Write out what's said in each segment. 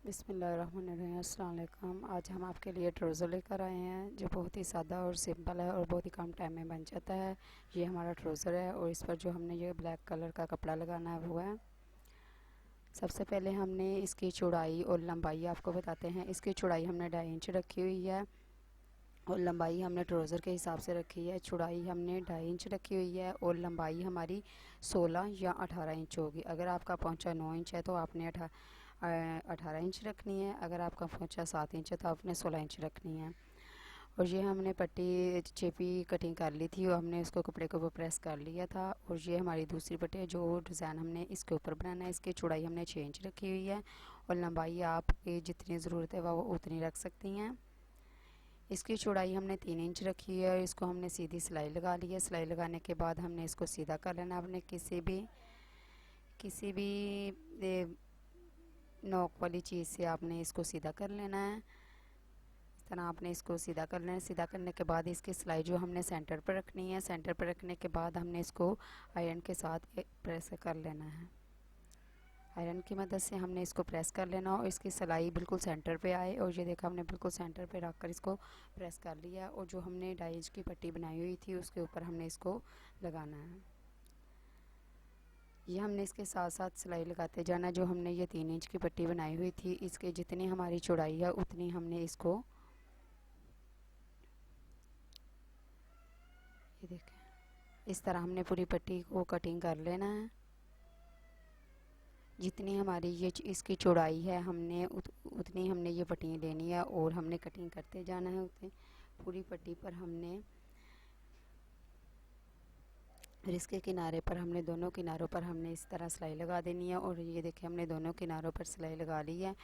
बिस्मिल्लाहिर्रहमानिर्रहीम। अस्सलाम वालेकुम। आज हम आपके लिए ट्राउज़र लेकर आए हैं जो बहुत ही सादा और सिंपल है और बहुत ही कम टाइम में बन जाता है। ये हमारा ट्राउज़र है और इस पर जो हमने ये ब्लैक कलर का कपड़ा लगाना है वो है। सबसे पहले हमने इसकी चौड़ाई और लंबाई आपको बताते हैं। इसकी चौड़ाई हमने 2.5 इंच रखी हुई है और लंबाई हमने ट्राउज़र के हिसाब से रखी है। चौड़ाई हमने 2.5 इंच रखी हुई है और लंबाई हमारी 16 या 18 इंच होगी। अगर आपका पहुंचा 9 इंच है तो आपने 18 इंच रखनी है। अगर आपका पहुंचा 7 इंच है तो आपने 16 इंच रखनी है। और ये हमने पट्टी चेपी कटिंग कर ली थी और हमने उसको कपड़े के ऊपर प्रेस कर लिया था। और ये हमारी दूसरी पट्टी है जो डिज़ाइन हमने इसके ऊपर बनाना है। इसकी चौड़ाई हमने 6 इंच रखी हुई है और लंबाई आपकी जितनी ज़रूरत है वो उतनी रख सकती हैं। इसकी चौड़ाई हमने 3 इंच रखी है और इसको हमने सीधी सिलाई लगा ली है। सिलाई लगाने के बाद हमने इसको सीधा कर लेना। आपने किसी भी नोक वाली चीज़ से आपने इसको सीधा कर लेना है। इस तरह आपने इसको सीधा कर लेना है। सीधा करने के बाद इसकी सिलाई जो हमने सेंटर पर रखनी है। सेंटर पर रखने के बाद हमने इसको आयरन के साथ प्रेस कर लेना है। आयरन की मदद से हमने इसको प्रेस कर लेना और इसकी सिलाई बिल्कुल सेंटर पे आए। और ये देखा हमने बिल्कुल सेंटर पे रखकर इसको प्रेस कर लिया और जो हमने 2.5 इंच की पट्टी बनाई हुई थी उसके ऊपर हमने इसको लगाना है। ये हमने इसके साथ साथ सिलाई लगाते जाना। जो हमने ये 3 इंच की पट्टी बनाई हुई थी इसके जितनी हमारी चौड़ाई है उतनी हमने इसको, ये देखें, इस तरह हमने पूरी पट्टी को कटिंग कर लेना है। जितनी हमारी ये इसकी चौड़ाई है हमने उतनी हमने ये पट्टी लेनी है और हमने कटिंग करते जाना है। उतनी पूरी पट्टी पर हमने और इसके किनारे पर हमने दोनों किनारों पर हमने इस तरह सिलाई लगा देनी है। और ये देखिए हमने दोनों किनारों पर सिलाई लगा ली है।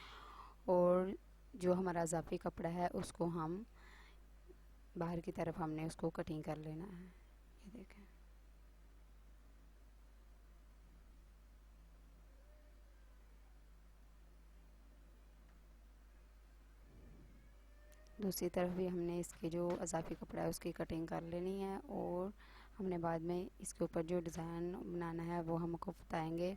और जो हमारा इजाफी कपड़ा है उसको हम बाहर की तरफ हमने उसको कटिंग कर लेना है। ये देखें, दूसरी तरफ भी हमने इसके जो इजाफी कपड़ा है उसकी कटिंग कर लेनी है। और हमने बाद में इसके ऊपर जो डिज़ाइन बनाना है वो हमको बताएंगे।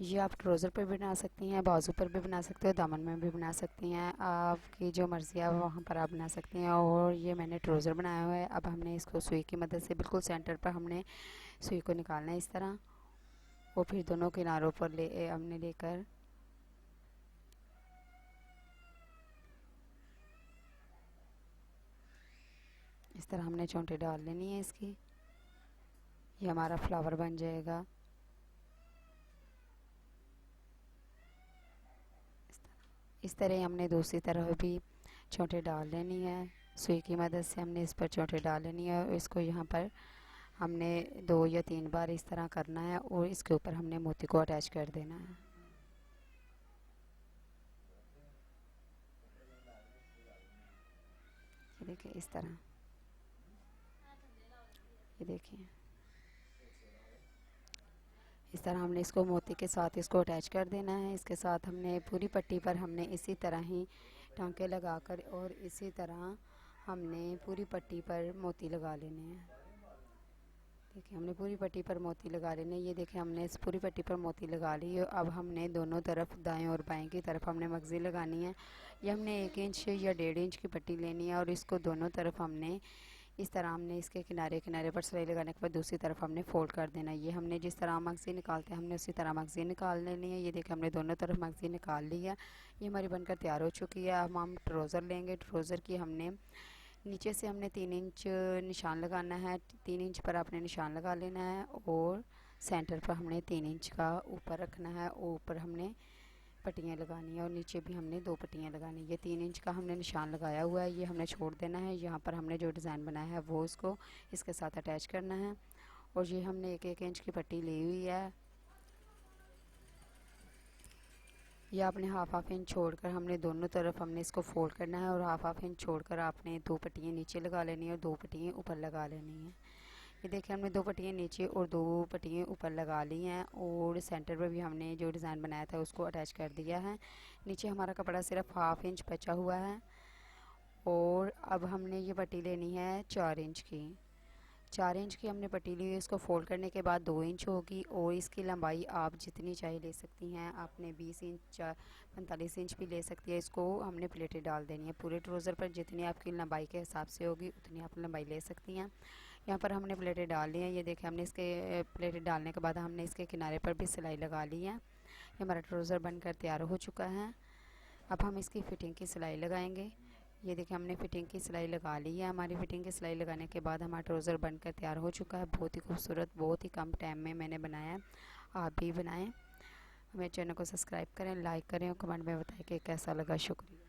ये आप ट्राउज़र पर भी बना सकती हैं, बाजू पर भी बना सकते हो, दामन में भी बना सकती हैं। आपकी जो मर्ज़ी है वहाँ पर आप बना सकती हैं। और ये मैंने ट्राउज़र बनाया हुआ है। अब हमने इसको सुई की मदद से बिल्कुल सेंटर पर हमने सुई को निकालना है इस तरह। और फिर दोनों किनारों पर हमने लेकर इस तरह हमने चोंटे डाल लेनी है इसकी। ये हमारा फ्लावर बन जाएगा। इस तरह हमने दूसरी तरफ भी चोंटे डाल लेनी है। सुई की मदद से हमने इस पर चोंटे डाल लेनी है और इसको यहाँ पर हमने 2 या 3 बार इस तरह करना है और इसके ऊपर हमने मोती को अटैच कर देना है। ये देखिए इस तरह, ये देखिए इस तरह हमने इसको मोती के साथ इसको अटैच कर देना है। इसके साथ हमने पूरी पट्टी पर हमने इसी तरह ही टांके लगाकर और इसी तरह हमने पूरी पट्टी पर मोती लगा लेने हैं। देखिए हमने पूरी पट्टी पर मोती लगा लेने। ये देखिए हमने इस पूरी पट्टी पर मोती लगा ली है। अब हमने दोनों तरफ दाएं और बाएं की तरफ हमने मगज़ी लगानी है। ये हमने 1 इंच या 1.5 इंच की पट्टी लेनी है और इसको दोनों तरफ हमने इस तरह हमने इसके किनारे किनारे पर सिलाई लगाने के बाद दूसरी तरफ हमने फोल्ड कर देना है। ये हमने जिस तरह मगज़ी निकालते हैं हमने उसी तरह मगज़ी निकाल लेनी है। ये देखिए हमने दोनों तरफ मगज़ी निकाल ली है। ये हमारी बनकर तैयार हो चुकी है। अब हम ट्राउज़र लेंगे। ट्राउज़र की हमने नीचे से हमने 3 इंच निशान लगाना है। 3 इंच पर आपने निशान लगा लेना है और सेंटर पर हमने 3 इंच का ऊपर रखना है। ऊपर हमने पट्टियाँ लगानी है और नीचे भी हमने 2 पट्टियाँ लगानी है। ये 3 इंच का हमने निशान लगाया हुआ है, ये हमने छोड़ देना है। यहाँ पर हमने जो डिज़ाइन बनाया है वो इसको इसके साथ अटैच करना है। और ये हमने 1-1 इंच की पट्टी ली हुई है। ये आपने हाफ इंच छोड़कर हमने दोनों तरफ हमने इसको फोल्ड करना है और हाफ इंच छोड़कर आपने 2 पट्टियाँ नीचे लगा लेनी है और 2 पट्टियाँ ऊपर लगा लेनी है। ये देखिए हमने 2 पट्टियाँ नीचे और 2 पट्टियाँ ऊपर लगा ली हैं और सेंटर पर भी हमने जो डिज़ाइन बनाया था उसको अटैच कर दिया है। नीचे हमारा कपड़ा सिर्फ हाफ इंच बचा हुआ है। और अब हमने ये पट्टी लेनी है 4 इंच की। 4 इंच की हमने पट्टी ली है, इसको फोल्ड करने के बाद 2 इंच होगी और इसकी लंबाई आप जितनी चाहे ले सकती हैं। आपने 20 इंच 45 इंच भी ले सकती है। इसको हमने प्लेटें डाल देनी है पूरे ट्राउज़र पर, जितनी आपकी लंबाई के हिसाब से होगी उतनी आप लंबाई ले सकती हैं। यहाँ पर हमने प्लेटें डाल ली हैं। ये देखें, हमने इसके प्लेटें डालने के बाद हमने इसके किनारे पर भी सिलाई लगा ली है। ये हमारा ट्राउज़र बनकर तैयार हो चुका है। अब हम इसकी फ़िटिंग की सिलाई लगाएंगे। ये देखिए, हमने फ़िटिंग की सिलाई लगा ली है। हमारी फ़िटिंग की सिलाई लगाने के बाद हमारा ट्राउज़र बनकर तैयार हो चुका है। बहुत ही खूबसूरत, बहुत ही कम टाइम में मैंने बनाया है। आप भी बनाएं। मेरे चैनल को सब्सक्राइब करें, लाइक करें और कमेंट में बताएं कि कैसा लगा। शुक्रिया।